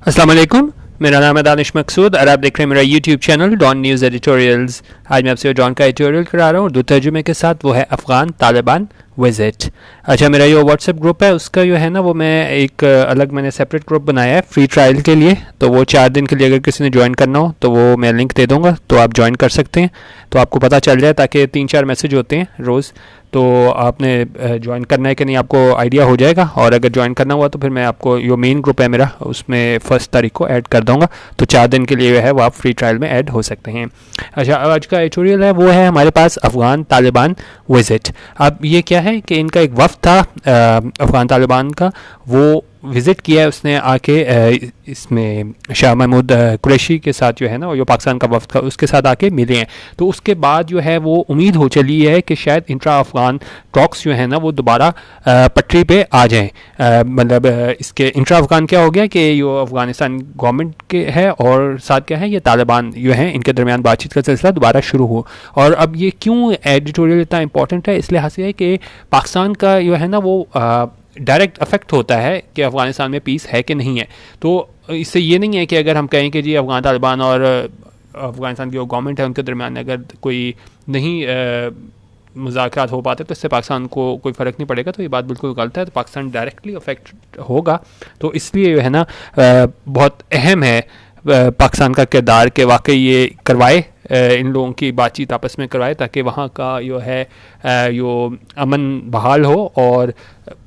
अस्सलाम वालेकुम। मेरा नाम है दानिश मकसूद और आप देख रहे हैं मेरा YouTube channel Dawn news editorials. आज मैं आपसे डॉन का एडिटोरियल करा रहा हूँ उर्दू तर्जुमे के साथ, वो है अफ़गान तालिबान विज़िट। अच्छा, मेरा जो व्हाट्सएप ग्रुप है उसका जो है ना वो मैं एक अलग मैंने सेपरेट ग्रुप बनाया है फ्री ट्रायल के लिए। तो वो 4 दिन के लिए अगर किसी ने ज्वाइन करना हो तो वो मैं लिंक दे दूँगा, तो आप ज्वाइन कर सकते हैं। तो आपको पता चल जाए, ताकि 3-4 मैसेज होते हैं रोज़, तो आपने ज्वाइन करना है कि नहीं आपको आइडिया हो जाएगा। और अगर ज्वाइन करना हुआ तो फिर मैं आपको जो मेन ग्रुप है मेरा उसमें 1 तारीख को ऐड कर दूँगा। तो 4 दिन के लिए जो है वो आप फ्री ट्रायल में ऐड हो सकते हैं। अच्छा, आज का एडिटोरियल है वो है हमारे पास अफ़गान तालिबान विज़िट। अब ये क्या है कि इनका एक वफ़द था अफ़गान तालिबान का, वो विज़िट किया है उसने आके इसमें शाह महमूद कुरैशी के साथ जो है ना, जो पाकिस्तान का वफ़द था उसके साथ आके मिले हैं। तो उसके बाद जो है वो उम्मीद हो चली है कि शायद इंट्रा अफ़गान टॉक्स जो है ना वो दोबारा पटरी पे आ जाएँ। मतलब इसके इंट्रा अफ़गान क्या हो गया कि जो अफ़गानिस्तान गवर्नमेंट के है और साथ क्या है ये तालिबान जो है, इनके दरमियान बातचीत का सिलसिला दोबारा शुरू हो। और अब ये क्यों एडिटोरियल इतना इंपॉर्टेंट है, इस लिहाज से है कि पाकिस्तान का जो है ना वो डायरेक्ट अफेक्ट होता है कि अफ़गानिस्तान में पीस है कि नहीं है। तो इससे ये नहीं है कि अगर हम कहें कि जी अफ़गान तालिबान और अफ़गानिस्तान की जो गवर्नमेंट है उनके दरमियान अगर कोई नहीं मुज़ाकरात हो पाते तो इससे पाकिस्तान को कोई फ़र्क नहीं पड़ेगा, तो ये बात बिल्कुल गलत है। तो पाकिस्तान डायरेक्टली अफेक्ट होगा। तो इसलिए जो है ना बहुत अहम है पाकिस्तान का किरदार कि वाकई ये करवाए, इन लोगों की बातचीत आपस में करवाए, ताकि वहाँ का जो है जो अमन बहाल हो और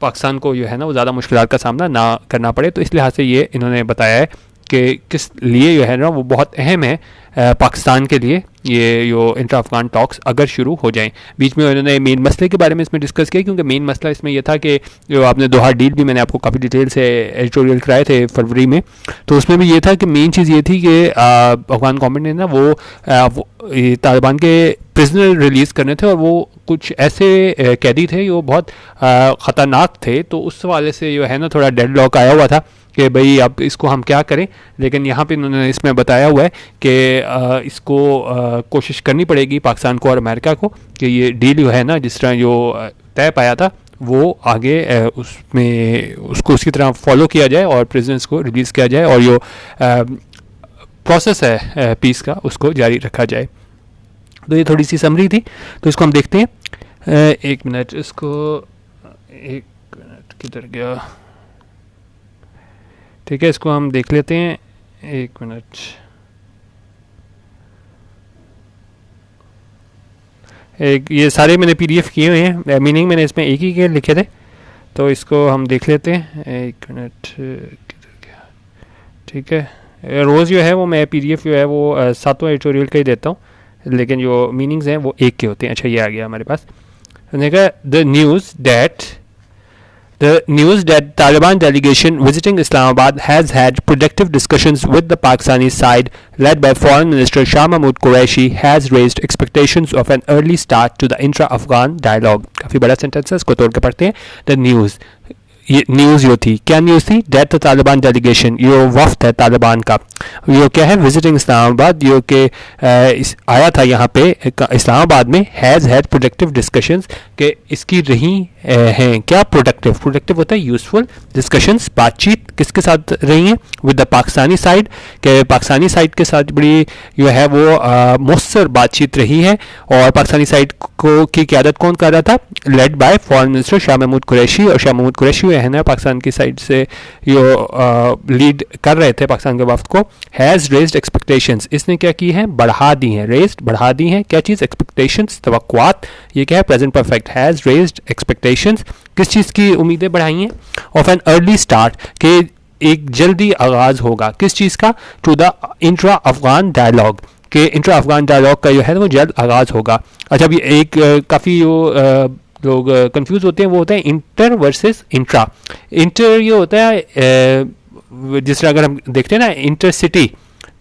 पाकिस्तान को जो है ना वो ज़्यादा मुश्किलात का सामना ना करना पड़े। तो इस लिहाज से ये इन्होंने बताया है कि किस लिए जो है ना वो बहुत अहम है पाकिस्तान के लिए ये जो इंटर अफ़गान टॉक्स अगर शुरू हो जाएं। बीच में उन्होंने मेन मसले के बारे में इसमें डिस्कस किया, क्योंकि मेन मसला इसमें यह था कि जो आपने दोहा डील भी मैंने आपको काफ़ी डिटेल से एडिटोरियल कराए थे फरवरी में, तो उसमें भी ये था कि मेन चीज़ ये थी कि अफ़गान गवर्नमेंट ने ना वो तालिबान के प्रिजनर रिलीज़ करने थे, और वो कुछ ऐसे कैदी थे जो बहुत ख़तरनाक थे। तो उस हवाले से जो है ना थोड़ा डेडलॉक आया हुआ था कि भाई अब इसको हम क्या करें। लेकिन यहाँ पे इन्होंने इसमें बताया हुआ है कि इसको कोशिश करनी पड़ेगी पाकिस्तान को और अमेरिका को कि ये डील जो है ना जिस तरह जो तय पाया था वो आगे उसमें उसको उसी तरह फॉलो किया जाए और प्रिजनर्स को रिलीज़ किया जाए, और जो प्रोसेस है पीस का उसको जारी रखा जाए। तो ये थोड़ी सी समरी थी, तो इसको हम देखते हैं। एक मिनट, इसको एक मिनट किधर गया, ठीक है, इसको हम देख लेते हैं। एक मिनट, एक ये सारे मैंने पीडीएफ किए हुए हैं, मीनिंग मैंने इसमें एक ही के लिखे थे, तो इसको हम देख लेते हैं। एक मिनट किधर गया, ठीक है। रोज़ जो है वो मैं पीडीएफ जो है वो 7 एडिटोरियल का ही देता हूँ, लेकिन जो मीनिंग्स हैं वो एक के होते हैं। अच्छा, ये आ गया हमारे पास। देखा, The news that Taliban delegation visiting Islamabad has had productive discussions with the Pakistani side, led by Foreign Minister Shah Mahmood Qureshi, has raised expectations of an early start to the intra-Afghan dialogue. काफ़ी बड़ा sentence है, इसको तोड़ के पढ़ते हैं। The news, ये news जो थी, क्या न्यूज़ थी? डेट तालिबान डेलीगेशन, ये वफ्द है तालिबान का, ये क्या है विजिटिंग इस्लामाबाद, जो कि आया था यहाँ पे इस्लामाबाद में, हैज़ हैड प्रोडक्टिव डिस्कशंस, के इसकी रही हैं क्या प्रोडक्टिव, प्रोडक्टिव होता है यूज़फुल डिस्कशंस, बातचीत किसके साथ रही हैं? विद द पाकिस्तानी साइड, के पाकिस्तानी साइड के साथ बड़ी जो है वो मौसर बातचीत रही है। और पाकिस्तानी साइड को की क़यादत कौन कर रहा था? Led by foreign minister Shah Mahmood Qureshi, और शाह महमूद कुरैशी है ना पाकिस्तान की साइड से जो लीड कर रहे थे पाकिस्तान के वफ्द को। हैज़ रेज्ड एक्सपेक्टेशंस, इसने क्या की है? बढ़ा दी हैं। रेज्ड, बढ़ा दी हैं। क्या चीज़? एक्सपेक्टेशंस, तवक्कुआत। ये क्या है? Present perfect. Has raised expectations, किस चीज़ की उम्मीदें बढ़ाई हैं? ऑफ एन अर्ली स्टार्ट, के एक जल्दी आगाज़ होगा किस चीज़ का? To the intra Afghan dialogue, के इंट्रा अफगान डायलॉग का जो है वो जल्द आगाज़ होगा। अच्छा, अब ये एक काफ़ी जो लोग कंफ्यूज होते हैं वो होता है इंटर वर्सेस इंट्रा। इंटर ये होता है जिस तरह अगर हम देखते हैं ना इंटर सिटी,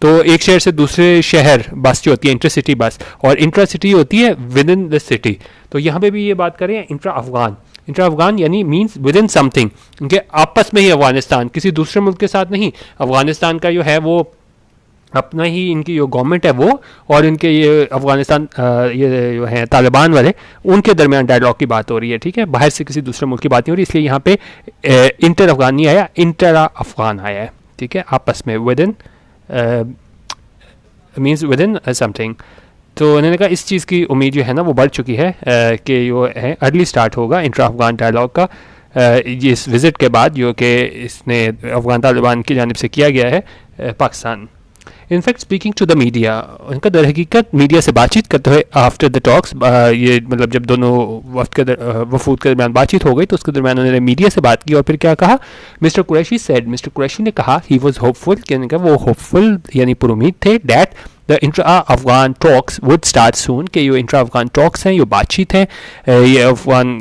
तो एक शहर से दूसरे शहर बस जो होती है इंटर सिटी बस, और इंट्रा सिटी होती है विद इन द सिटी। तो यहाँ पे भी ये बात करें इंट्रा अफगान, इंट्रा अफगान यानी मीन्स विद इन समथिंग, उनके आपस में ही अफगानिस्तान, किसी दूसरे मुल्क के साथ नहीं। अफगानिस्तान का जो है वो अपना ही, इनकी जो गवर्नमेंट है वो, और इनके ये अफगानिस्तान ये जो है तालिबान वाले, उनके दरमियान डायलॉग की बात हो रही है। ठीक है, बाहर से किसी दूसरे मुल्क की बात नहीं हो रही, इसलिए यहाँ पे इंटर अफगान नहीं आया, इंटरा अफगान आया है। ठीक है, आपस में with in means with in something. तो उन्होंने कहा इस चीज़ की उम्मीद जो है ना वो बढ़ चुकी है कि जो है अर्ली स्टार्ट होगा इंट्रा अफगान डायलॉग का इस विज़िट के बाद, जो कि इसने अफगान तालिबान की जानिब से किया गया है Pakistan. In fact speaking to the media, उनका दर हकीकत मीडिया से बातचीत करते हुए आफ्टर द टॉक्स, ये मतलब जब दोनों वफूद के दरमियान बातचीत हो गई तो उसके दरमियान उन्होंने मीडिया से बात की और फिर क्या कहा, मिस्टर कुरैशी ने कहा ही वॉज होपफुल, वो होपफुल यानी पुरुमीद थे, that the intra Afghan talks would start सून, कि ये इंट्रा अफगान टॉक्स हैं, ये बातचीत है ये अफगान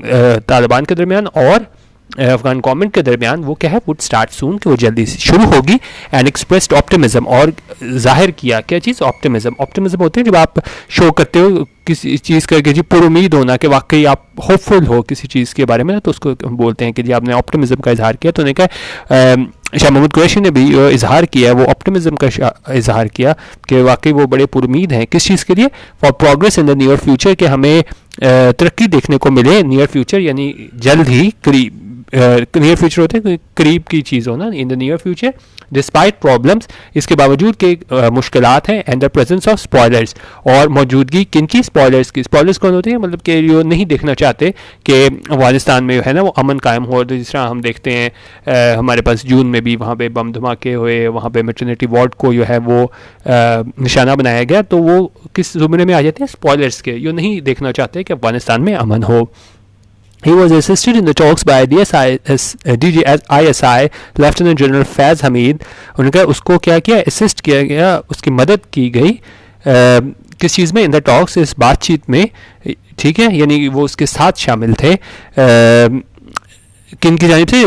तालिबान के दरमियान और अफगान गवर्नमेंट के दरमियान, वो क्या है वुड स्टार्ट सून, कि वो जल्दी से शुरू होगी। एंड एक्सप्रेस्ड ऑप्टिमिज्म, और जाहिर किया क्या चीज़, ऑप्टिमिज्म होते हैं जब आप शो करते हो किसी चीज़ करके जी पुरुमीद होना कि वाकई आप होपफुल हो किसी चीज़ के बारे में, तो उसको हम बोलते हैं कि जी आपने ऑप्टिमिज्म का इजहार किया। तो उन्होंने कहा शाह महमूद कुरैशी ने भी इजहार किया, वो ऑप्टिमिज्म का इजहार किया कि वाकई वो बड़े पुरुमीद हैं किस चीज़ के लिए, for progress in the near future, कि हमें तरक्की देखने को मिले नियर फ्यूचर यानी जल्द ही, करीब, नियर फ्यूचर होते हैं करीब की चीज़ हो ना, in the near future despite problems, इसके बावजूद के मुश्किलात हैं, and the presence of spoilers, और मौजूदगी किनकी, स्पॉयलर्स की। स्पॉयलर्स कौन होते हैं, मतलब कि जो नहीं देखना चाहते कि अफगानिस्तान में है ना वो अमन कायम हो। तो जिस तरह हम देखते हैं हमारे पास जून में भी वहाँ पे बम धमाके हुए, वहाँ पे मैटरनिटी वार्ड को जो है वो निशाना बनाया गया, तो वो किस जुमरे में आ जाते हैं, स्पॉयलर्स के, जो नहीं देखना चाहते कि अफगानिस्तान में अमन हो। He was assisted in the talks by DGISI lieutenant general Faiz Hameed. उनका उसको क्या किया, असिस्ट किया गया, उसकी मदद की गई किस चीज़ में, इन द टॉक्स, इस बातचीत में, ठीक है, यानी वो उसके साथ शामिल थे। किन की जानिब से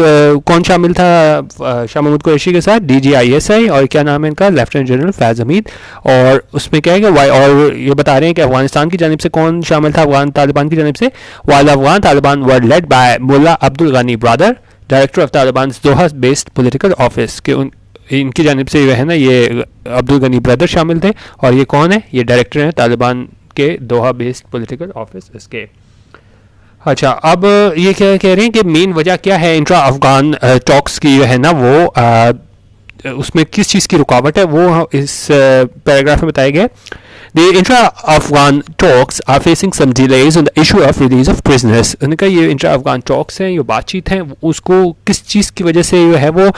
कौन शामिल था शाह महमूद कुरैशी के साथ, DGISI और क्या नाम है इनका, लेफ्टिनेंट जनरल फैज़ हमीद। और उसमें क्या है कि और ये बता रहे हैं कि अफगानिस्तान की जानिब से कौन शामिल था, अफगान तालिबान की जानिब से, while Afghan Taliban were led by Mullah Abdul Ghani Baradar, director of Taliban Doha based political office, के इनकी जानिब से जो है ना ये अब्दुल गनी ब्रदर शामिल थे, और ये कौन है, ये डायरेक्टर हैं तालिबान के दोहा बेस्ड पॉलिटिकल ऑफिस इसके। अच्छा, अब ये क्या कह रहे हैं कि मेन वजह क्या है इंट्रा अफगान टॉक्स की जो है ना वो उसमें किस चीज़ की रुकावट है, वो इस पैराग्राफ में बताया गया। The intra-Afghan talks are facing some delays on the issue of release of prisoners. उन्होंने कहा ये इंट्रा-अफगान टॉक्स हैं, ये बातचीत हैं, उसको किस चीज़ की वजह से जो है वो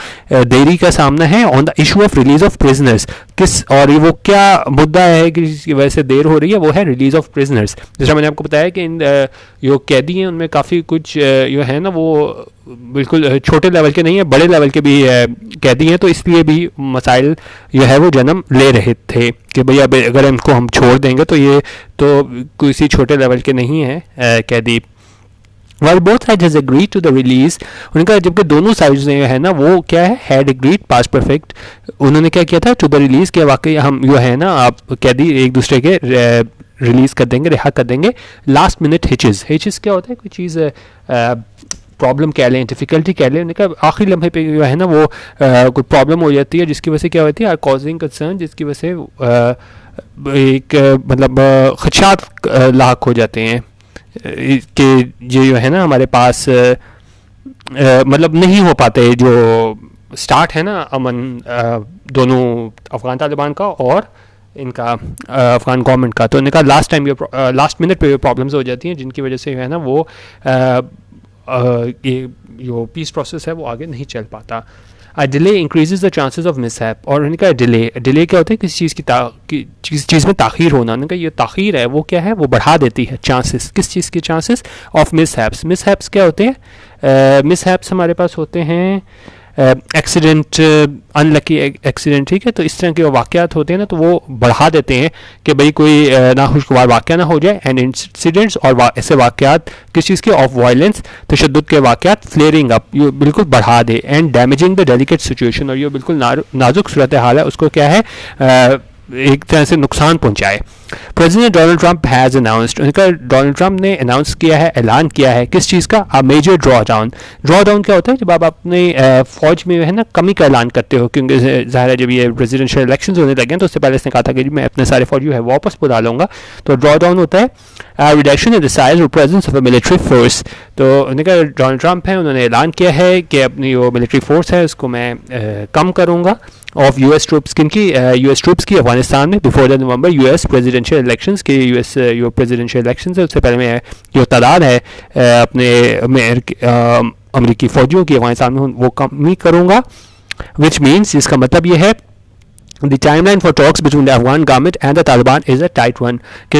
देरी का सामना है, on the issue of release of prisoners, किस और ये वो क्या मुद्दा है कि जिसकी वजह से देर हो रही है, वो है रिलीज ऑफ प्रिजनर्स। जैसा मैंने आपको बताया कि इन जो कैदी हैं उनमें काफ़ी कुछ जो है ना वो बिल्कुल छोटे लेवल के नहीं है, बड़े लेवल के भी कैदी हैं, तो इसलिए भी मसाइल जो है वो जन्म ले रहे थे कि भैया अगर इनको हम छोड़ देंगे तो ये तो किसी छोटे लेवल के नहीं हैं कैदी। While both sides has agreed to the release, उनका जबकि दोनों साइड्स ने है ना वो क्या है had agreed past perfect, उन्होंने क्या किया था to the release, कि वाकई हम जो है ना आप कैदी एक दूसरे के रिलीज़ कर देंगे, रिहा कर देंगे। लास्ट मिनट हिचेस क्या होता है, कोई चीज़ प्रॉब्लम कह लें, डिफ़िकल्टी कह लें, उन्होंने कहा आखिरी लम्हे पे जो है ना वो कोई प्रॉब्लम हो जाती है जिसकी वजह से क्या होती है, कॉजिंग कंसर्न, जिसकी वजह से एक मतलब खदशात लाक हो जाते हैं कि ये जो है ना हमारे पास मतलब नहीं हो पाते जो स्टार्ट है ना अमन दोनों अफ़गान तालिबान का और इनका अफ़गान गवर्नमेंट का। तो इनका लास्ट मिनट पे प्रॉब्लम्स हो जाती हैं जिनकी वजह से जो है ना वो ये जो पीस प्रोसेस है वो आगे नहीं चल पाता। Delay increases the chances of mishap, और उनका डिले क्या होता है, किसी चीज़ में ताख़ीर होना, उनका ये ताख़ीर है वो क्या है, वो बढ़ा देती है चांसेस, किस चीज़ के चांसेस ऑफ मिसहैप्स क्या होते हैं, मिसहैप्स हमारे पास होते हैं एक्सीडेंट, अनलकी एक्सीडेंट, ठीक है। तो इस तरह के वाक़यात होते हैं ना तो वो बढ़ा देते हैं कि भाई कोई नाखुशगवार वाक़या ना हो जाए। एंड इंसिडेंट्स और ऐसे वाक़यात किस चीज़ के, ऑफ वायलेंस, तशद्दुद के वाक़यात, फ्लेयरिंग अप, ये बिल्कुल बढ़ा दे। And damaging the delicate situation, और ये बिल्कुल नाजुक सूरत हाल है उसको क्या है एक तरह से नुकसान पहुंचाए। President Donald Trump has announced, उनका डोनाल्ड ट्रंप ने अनाउंस किया है, ऐलान किया है किस चीज़ का, अ मेजर ड्रॉ डाउन क्या होता है, जब आप अपने फ़ौज में है ना कमी का ऐलान करते हो, क्योंकि ज़ाहिर है जब ये प्रेसिडेंशियल इलेक्शंस होने लगे हैं तो उससे पहले इसने कहा था कि मैं अपने सारे फौजी है वापस बुला लूँगा। तो ड्रॉ डाउन होता है रिडक्शन इन द साइज और presence of a military force. तो उनका डोनाल्ड ट्रंप है, उन्होंने ऐलान किया है कि अपनी जो मिलिट्री फोर्स है उसको मैं कम करूँगा। ऑफ यूएस ट्रूप्स किनकी, यूएस ट्रूप्स की अफगानिस्तान में before the November US presidential elections के, यूएस जो प्रेसिडेंशियल इलेक्शन है उससे पहले में जो तादाद है अपने अमेरिकी फ़ौजियों की अफगानिस्तान में वो कमी करूँगा, विच मीन्स इसका मतलब ये है The timeline for talks between the Afghan government and the Taliban is a tight one. कि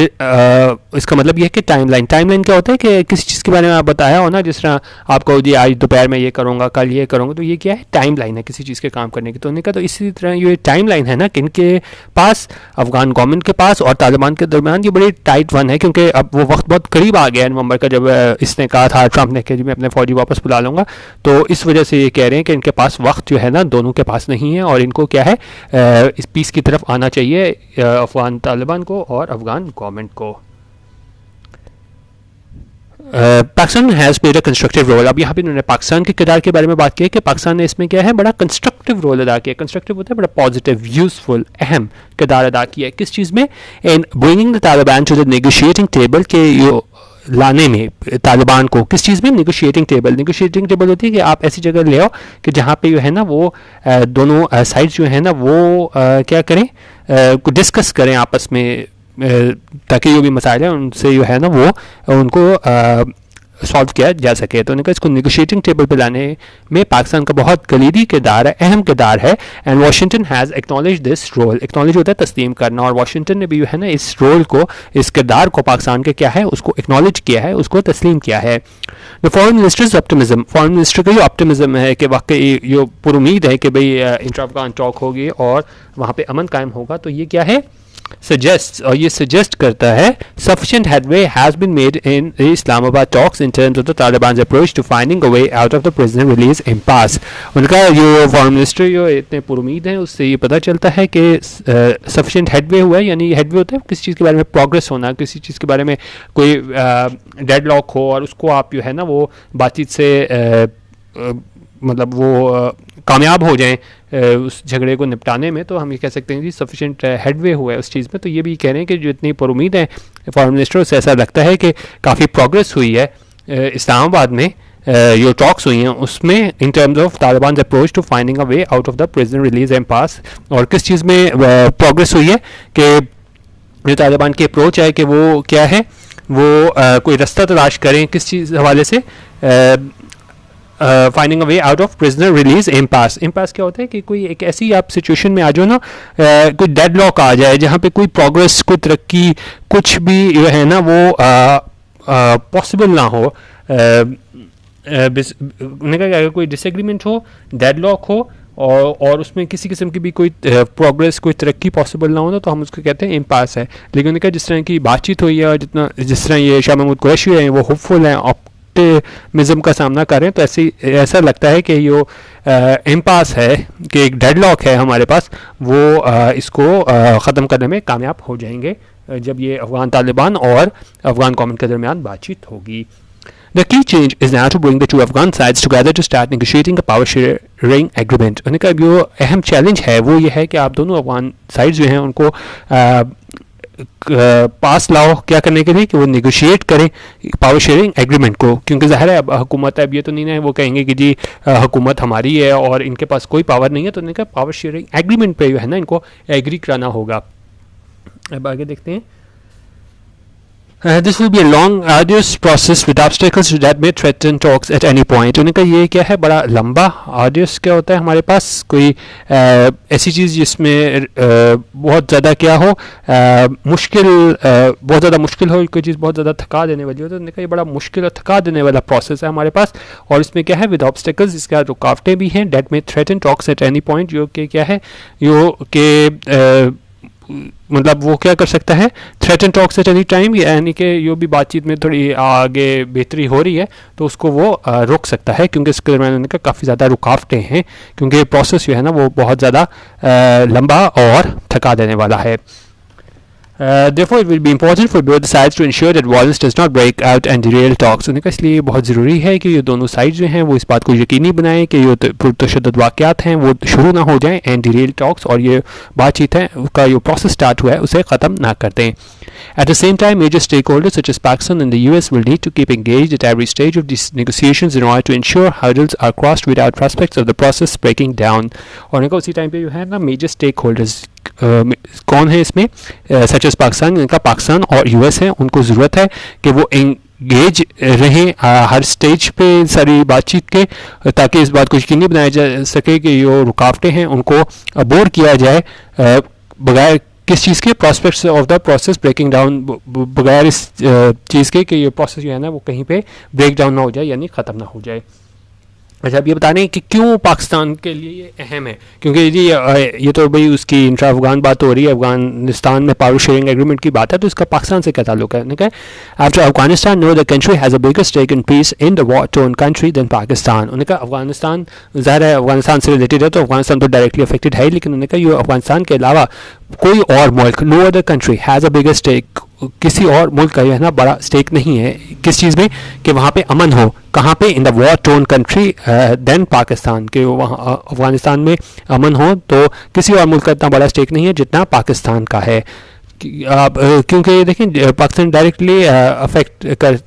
इसका मतलब ये है कि टाइमलाइन क्या होता है कि किसी चीज़ के बारे में आप बताया हो ना, जिस तरह आपको जी आज दोपहर में ये करूँगा, कल ये करूँगा, तो ये क्या है, टाइमलाइन है किसी चीज़ के काम करने की। तो उन्होंने कहा तो इसी तरह ये टाइमलाइन है ना कि इनके पास, अफगान गवर्नमेंट के पास और तालिबान के दरमियान ये बड़ी टाइट वन है, क्योंकि अब वो वक्त बहुत करीब आ गया है नवंबर का, जब इसने कहा था ट्रंप ने कि मैं अपने फ़ौजी वापस बुला लूँगा। तो इस वजह से ये कह रहे हैं कि इनके पास वक्त जो है ना दोनों के पास नहीं है, और इनको क्या है इस पीस की तरफ आना चाहिए, अफगान तालिबान को और अफगान गवर्नमेंट को। Pakistan has played a constructive role. अब यहाँ पे इन्होंने पाकिस्तान के किरदार के बारे में बात की है कि पाकिस्तान ने इसमें क्या है बड़ा कंस्ट्रक्टिव रोल अदा किया। कंस्ट्रक्टिव होता है बड़ा पॉजिटिव, यूजफुल, अहम किरदार अदा किया है। किस चीज़ में? In bringing the Taliban to the negotiating table के लाने में तालिबान को, किस चीज़ में? नेगोशिएटिंग टेबल होती है कि आप ऐसी जगह ले आओ कि जहाँ पे जो है ना वो दोनों साइड्स जो है ना वो क्या करें, डिस्कस करें आपस में, ताकि जो भी मसाइल हैं उनसे जो है ना वो उनको सॉल्व किया जा सके। तो उन्होंने इसको नेगोशिएटिंग टेबल पे लाने में पाकिस्तान का बहुत कलीदी किरदार है, अहम किरदार है। And Washington has acknowledge this role. Acknowledge होता है तस्लीम करना, और वाशिंगटन ने भी जो है ना इस रोल को, इस किरदार को पाकिस्तान के क्या है उसको एक्नॉलेज किया है, उसको तस्लीम किया है। The foreign ministers optimism, foreign minister का जो ऑप्टिमिज्म है कि वाकई ये पुरुमीद है कि भाई इंटर अफगान टॉक होगी और वहाँ पे अमन कायम होगा। तो ये क्या है, suggests, और ये suggest करता है sufficient headway has been made in the Islamabad talks in terms of the Taliban's approach to finding a way out of the prisoner release impasse। उनका जो फॉरेन मिनिस्टर जो इतने पुरुमीद हैं उससे ये पता चलता है कि sufficient headway हुआ है, यानी headway होता है किसी चीज़ के बारे में प्रोग्रेस होना, किसी चीज़ के बारे में कोई डेडलॉक हो और उसको आप जो है ना वो बातचीत से मतलब वो कामयाब हो जाएं उस झगड़े को निपटाने में। तो हम ये कह सकते हैं जी सफिशेंट हेडवे हुआ है उस चीज़ में। तो ये भी कह रहे हैं कि जो इतनी पुरुमीद है फॉरेन मिनिस्टर, उससे ऐसा लगता है कि काफ़ी प्रोग्रेस हुई है इस्लामाबाद में, जो टॉक्स हुई हैं उसमें, in terms of Taliban approach to finding a way out of the prisoner release impasse. और किस चीज़ में प्रोग्रेस हुई है कि जो तालिबान की अप्रोच है कि वो क्या है, वो कोई रास्ता तलाश करें, किस चीज़ हवाले से, finding a way out of prisoner release impasse. Impasse क्या होता है कि कोई एक ऐसी आप सिचुएशन में आ जाओ ना, कोई डेडलॉक आ जाए जहाँ पे कोई प्रोग्रेस, कोई तरक्की, कुछ भी जो है ना वो पॉसिबल ना हो। उन्होंने कहा अगर कोई डिसएग्रीमेंट हो, डेडलॉक हो और उसमें किसी किस्म की भी कोई प्रोग्रेस, कोई तरक्की पॉसिबल ना हो ना, तो हम उसको कहते हैं इम्पास है। लेकिन उन्होंने कहा जिस तरह की बातचीत हुई है और जिस तरह ये शाह महमूद कुरैशी हैं वो होपफुल हैं, ऑप्टिमिज्म का सामना कर रहे हैं, तो ऐसा लगता है कि ये इम्पास है कि एक डेडलॉक है हमारे पास, वो इसको ख़त्म करने में कामयाब हो जाएंगे जब ये अफगान तालिबान और अफगान गवर्नमेंट के दरमियान बातचीत होगी। The key change is now to bring the two Afghan sides together to start negotiating a power sharing agreement। उन्होंने कहा जो अहम चैलेंज है वो ये है कि आप दोनों अफगान साइड्स जो हैं उनको पास लाओ क्या करने के लिए कि वो नेगोशिएट करें पावर शेयरिंग एग्रीमेंट को, क्योंकि ज़ाहिर है अब हुकूमत है, अब ये तो नहीं है वो कहेंगे कि जी हुकूमत हमारी है और इनके पास कोई पावर नहीं है। तो उन्होंने कहा पावर शेयरिंग एग्रीमेंट पे जो है ना इनको एग्री कराना होगा। अब आगे देखते हैं। This will be a long, arduous process with obstacles that may threaten talks at any point। उन्होंने कहा ये क्या है, बड़ा लंबा, arduous क्या होता है हमारे पास कोई ऐसी चीज़ जिसमें बहुत ज़्यादा क्या हो, मुश्किल, बहुत ज़्यादा मुश्किल हो, कोई चीज़ बहुत ज़्यादा थका देने वाली हो। तो उन्होंने कहा ये बड़ा मुश्किल और थका देने वाला प्रोसेस है हमारे पास, और इसमें क्या है विद ऑब्स्टेकल्स, इसका रुकावटें भी हैं, डेट में threaten talks at any point, जो कि क्या है जो कि मतलब वो क्या कर सकता है, threaten talks at any time, यानी कि जो भी बातचीत में थोड़ी आगे बेहतरी हो रही है तो उसको वो रोक सकता है, क्योंकि इसके दरमियान उन्होंने कहा काफ़ी ज़्यादा रुकावटें हैं, क्योंकि प्रोसेस जो है ना वो बहुत ज़्यादा लंबा और थका देने वाला है। Therefore, it will be important for both sides to ensure that violence does not break out and derail talks. उन्होंने कहा इसलिए बहुत ज़रूरी है कि ये दोनों साइड जो हैं वो इस बात को यकीनी बनाएं कि ये पुरतशद्दुद वाक़यात हैं वो शुरू ना हो जाएं एंड derail talks, और ये बातचीत है उसका जो प्रोसेस स्टार्ट हुआ है उसे ख़त्म ना कर दें. At the same time, major stakeholders such as Pakistan and the US will need to keep engaged at every stage of these negotiations in order to ensure hurdles are crossed without prospects of the process breaking down. और उनका उसी time पे जो है ना major stake holders कौन है इसमें, सच एज पाकिस्तान, इनका पाकिस्तान और यूएस है, उनको ज़रूरत है कि वो एंगेज रहें हर स्टेज पे सारी बातचीत के, ताकि इस बात को यकीनी बनाया जा सके कि जो रुकावटें हैं उनको अबोर किया जाए बगैर किस चीज़ के, prospects of the process breaking down, बगैर इस चीज़ के कि ये प्रोसेस जो है ना वो कहीं पे ब्रेक डाउन ना हो जाए यानी ख़त्म ना हो जाए. अच्छा, अब ये बता रहे हैं कि क्यों पाकिस्तान के लिए ये अहम है, क्योंकि ये तो भाई उसकी इंट्रा अफगान बात हो रही है, अफगानिस्तान में पावर शेयरिंग एग्रीमेंट की बात है, तो इसका पाकिस्तान से क्या ताल्लुक है. ठीक है, after Afghanistan no the country has a bigger stake in peace in the war torn country than Pakistan. उन्होंने कहा अफगानिस्तान ज़ाहिर है अफगानिस्तान से रिलेटेड है तो अफगानिस्तान तो डायरेक्टली अफेक्टेड है, लेकिन उन्होंने कहा ये अफगानिस्तान के अलावा कोई और मुल्क, no other country has a bigger stake, किसी और मुल्क का है ना बड़ा स्टेक नहीं है किस चीज़ में कि वहाँ पे अमन हो. कहाँ पे, in the war torn country than Pakistan, के वहाँ अफगानिस्तान में अमन हो तो किसी और मुल्क का इतना बड़ा स्टेक नहीं है जितना पाकिस्तान का है. क्योंकि देखें पाकिस्तान डायरेक्टली अफेक्ट कर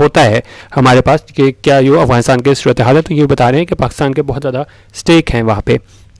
होता है हमारे पास कि क्या ये अफगानिस्तान के सूरत हाल है, तो ये बता रहे हैं कि पाकिस्तान के बहुत ज़्यादा स्टेक हैं वहाँ पे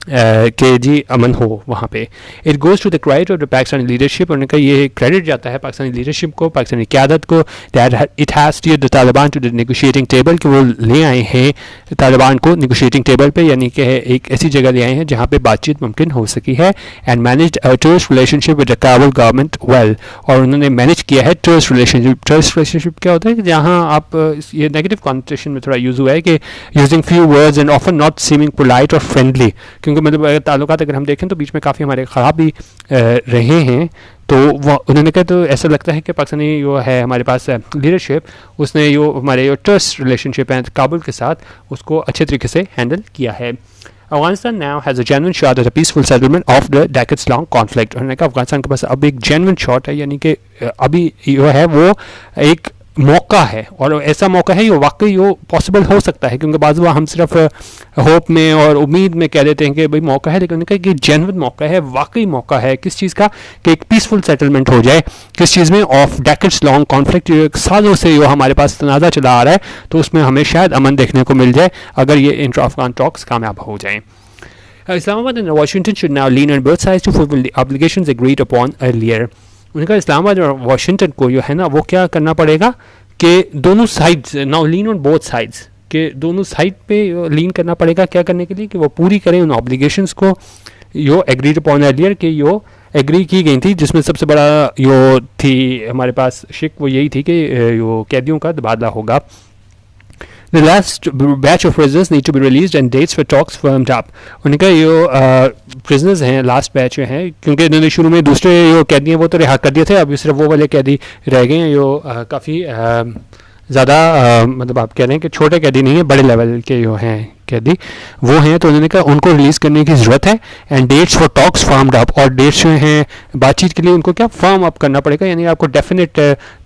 कि जी अमन हो वहाँ पे. It goes to the credit of the Pakistani leadership, उन्होंने कहा ये क्रेडिट जाता है पाकिस्तानी लीडरशिप को, पाकिस्तानी क़यादत को, that it has steered the Taliban to the negotiating table, कि वो ले आए हैं तालिबान को नेगोशिएटिंग टेबल पे, यानी कि एक ऐसी जगह ले आए हैं जहाँ पे बातचीत मुमकिन हो सकी है. And managed a trust relationship with the Kabul government well, और उन्होंने मैनेज किया है टर्स्ट रिलेशनशिप. टर्स्ट रिलेशनशिप क्या होता है कि जहाँ आप ये नेगेटिव कॉन्टेशन में थोड़ा यूज़ हुआ है कि using few words and often not seeming polite और फ्रेंडली, क्योंकि मतलब ताल्लुकात अगर हम देखें तो बीच में काफ़ी हमारे ख़राब भी रहे हैं. तो वो उन्होंने कहा तो ऐसा लगता है कि पाकिस्तानी जो है हमारे पास लीडरशिप, उसने जो हमारे जो ट्रस्ट रिलेशनशिप है काबुल के साथ उसको अच्छे तरीके से हैंडल किया है. Afghanistan now has a genuine shot at a peaceful settlement of the decades long conflict. उन्होंने कहा अफगानिस्तान के पास अब एक जेन्युइन शॉट है, यानी कि अभी जो है वो एक मौका है, और ऐसा मौका है ये वाकई वो पॉसिबल हो सकता है, क्योंकि बाज़ हम सिर्फ होप में और उम्मीद में कह देते हैं कि भाई मौका है, लेकिन उन्होंने कहा कि जेन्युइन मौका है, वाकई मौका है किस चीज़ का, कि एक पीसफुल सेटलमेंट हो जाए किस चीज़ में, ऑफ डेकेड्स लॉन्ग कॉन्फ्लिक्ट, जो सालों से जो हमारे पास तनाज़ा चला आ रहा है, तो उसमें हमें शायद अमन देखने को मिल जाए अगर ये इंट्रा अफगान टॉक्स कामयाब हो जाएँ. Islamabad and Washington should now lean on both sides to fulfill the obligations agreed upon earlier. उन्होंने कहा इस्लामाबाद और वाशिंगटन को जो है ना वो क्या करना पड़ेगा कि दोनों sides, now lean on both sides, के दोनों साइड पे लीन करना पड़ेगा क्या करने के लिए, कि वो पूरी करें उन ऑब्लिगेशंस को यो एग्रीड अपॉन अर्लियर, कि यो एग्री की गई थी, जिसमें सबसे बड़ा यो थी हमारे पास शिक वो यही थी कि यो कैदियों का तबादला होगा. The last batch of prisoners need to be released and dates for talks firmed up. उनका ये prisoners हैं लास्ट बैच में हैं, क्योंकि इन्होंने शुरू में दूसरे जो कैदी हैं वो तो रिहा कर दिए थे, अभी सिर्फ वो वाले कैदी रह गए हैं जो काफ़ी ज़्यादा मतलब आप कह रहे हैं कि छोटे कैदी नहीं है, बड़े लेवल के जो हैं कैदी वो हैं, तो उन्होंने कहा उनको रिलीज़ करने की ज़रूरत है. And dates for talks firmed up, और डेट्स जो हैं बातचीत के लिए उनको क्या फर्म अप करना पड़ेगा, यानी आपको डेफिनेट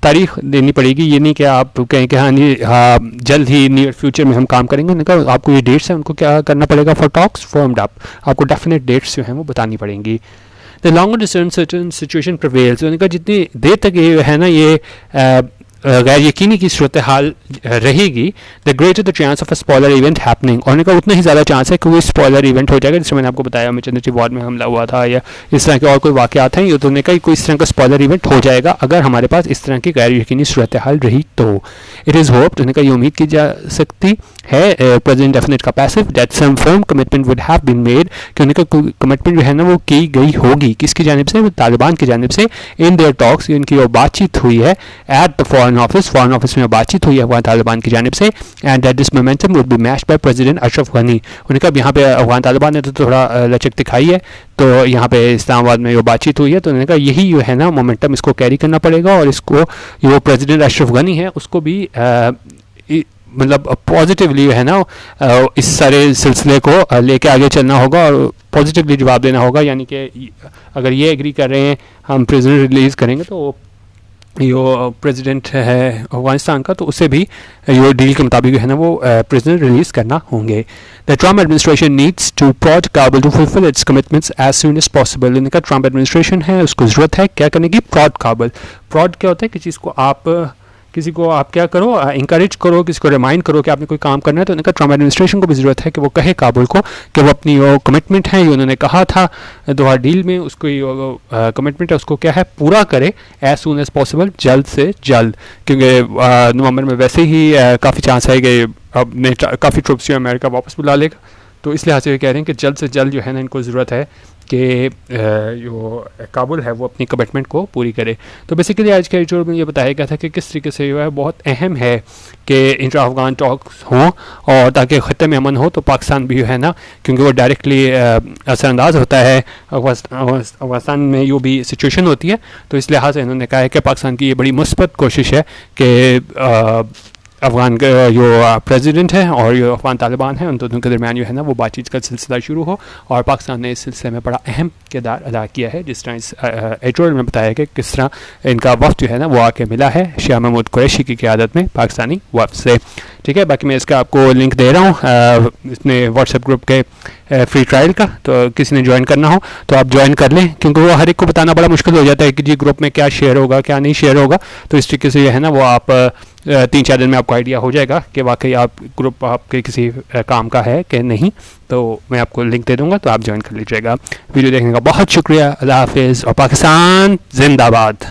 तारीख देनी पड़ेगी. ये नहीं कि आप कहें कि हाँ जल्द ही नियर फ्यूचर में हम काम करेंगे. उन्होंने कहा आपको ये डेट्स हैं उनको क्या करना पड़ेगा, फॉर टॉक्स फर्म्ड अप, आपको डेफिनेट डेट्स जो हैं वो बतानी पड़ेंगी. The longer certain situation prevails, उन्होंने कहा जितनी देर तक ये है ना ये गैर यकीनी की सूरत हाल रहेगी, the greater the chance of a spoiler event happening, और उन्होंने कहा उतना ही ज़्यादा चांस है कि वो स्पॉइलर इवेंट हो जाएगा, जिसमें मैंने आपको बताया मचंद्री वार्ड में हमला हुआ था या इस तरह के और कोई वाक़यात हैं, ये तो उन्होंने कहा कोई इस तरह का स्पॉइलर इवेंट हो जाएगा अगर हमारे पास इस तरह की गैर यकीनी सूरत हाल रही तो. इट इज़ होप्ड, उन्होंने कहा ये उम्मीद की जा सकती है प्रेसिडेंट डेफिनेट का passive that some firm commitment would have been made, कि उन्होंने कहा कमिटमेंट जो है ना वो की गई होगी किसकी जानिब से, तालिबान की जानिब से, इन देयर टॉक्स, इनकी जो बातचीत हुई है एट द फॉरेन ऑफिस में बातचीत हुई है अफगान तालिबान की जानिब से, and that this momentum would be matched by president Ashraf Ghani. उन्होंने कहा यहाँ पे अफगान तालिबान ने तो थोड़ा लचक दिखाई है, तो यहाँ पे इस्लामाबाद में जो बातचीत हुई है, तो उन्होंने कहा यही जो है ना मोमेंटम इसको कैरी करना पड़ेगा, और इसको जो प्रेसिडेंट अशरफ गनी है उसको भी मतलब पॉजिटिवली है ना इस सारे सिलसिले को लेके आगे चलना होगा, और पॉजिटिवली जवाब देना होगा, यानी कि अगर ये एग्री कर रहे हैं हम प्रिजनर रिलीज़ करेंगे तो जो प्रेसिडेंट है अफगानिस्तान का तो उसे भी यो डील के मुताबिक है ना वो प्रिजनर रिलीज़ करना होंगे। The Trump administration needs to prod Kabul to fulfil its commitments as soon as possible. इनका ट्रम्प एडमिनिस्ट्रेशन है उसको ज़रूरत है क्या करने की, प्रॉड काबुल। प्रॉड क्या होता है कि चीज़ को किसी को आप क्या करो, इंकरेज करो, किसी को रिमाइंड करो कि आपने कोई काम करना है। तो उनका ट्रम्प एडमिनिस्ट्रेशन को भी ज़रूरत है कि वो कहे काबुल को कि वो अपनी वो कमिटमेंट है, ये उन्होंने कहा था दोहा डील में, उसको कमिटमेंट है उसको क्या है पूरा करे एज सून एज पॉसिबल, जल्द से जल्द। क्योंकि नवंबर में वैसे ही काफ़ी चांस है कि अब काफ़ी ट्रुप्स जो अमेरिका वापस बुला लेगा, तो इस लिहाज से कह रहे हैं कि जल्द से जल्द जो है ना इनको ज़रूरत है कि जो काबुल है वो अपनी कमिटमेंट को पूरी करे। तो बेसिकली आज के एडिटोरियल में ये बताया गया था कि किस तरीके से जो है बहुत अहम है कि इंट्रा अफगान टॉक्स हों और ताकि ख़त्े में अमन हो, तो पाकिस्तान भी है ना क्योंकि वो डायरेक्टली असरअंदाज होता है अफगानिस्तान में जो भी सिचुएशन होती है। तो इस लिहाज से इन्होंने कहा है कि पाकिस्तान की ये बड़ी मुस्बत कोशिश है कि अफ़गान का जो प्रेसिडेंट है और जो अफ़गान तालिबान है उन दोनों के दरमियान जो है ना वो बातचीत का सिलसिला शुरू हो, और पाकिस्तान ने इस सिलसिले में बड़ा अहम किरदार अदा किया है। जिस तरह इस एडिटोरियल में बताया कि किस तरह इनका वफ्द जो है ना वो आके मिला है शाह महमूद कुरैशी की क़यादत में पाकिस्तानी वफ्द से। ठीक है, बाकी मैं इसका आपको लिंक दे रहा हूँ इसमें व्हाट्सएप ग्रुप के फ्री ट्रायल का, तो किसी ने ज्वाइन करना हो तो आप ज्वाइन कर लें, क्योंकि वो हर एक को बताना बड़ा मुश्किल हो जाता है कि जी ग्रुप में क्या शेयर होगा क्या नहीं शेयर होगा। तो इस तरीके से जो है ना वो आप 3-4 दिन में आपको आइडिया हो जाएगा कि वाकई आप ग्रुप आपके किसी काम का है कि नहीं। तो मैं आपको लिंक दे दूंगा तो आप ज्वाइन कर लीजिएगा। वीडियो देखने का बहुत शुक्रिया। अल्लाह हाफिज़ और पाकिस्तान जिंदाबाद।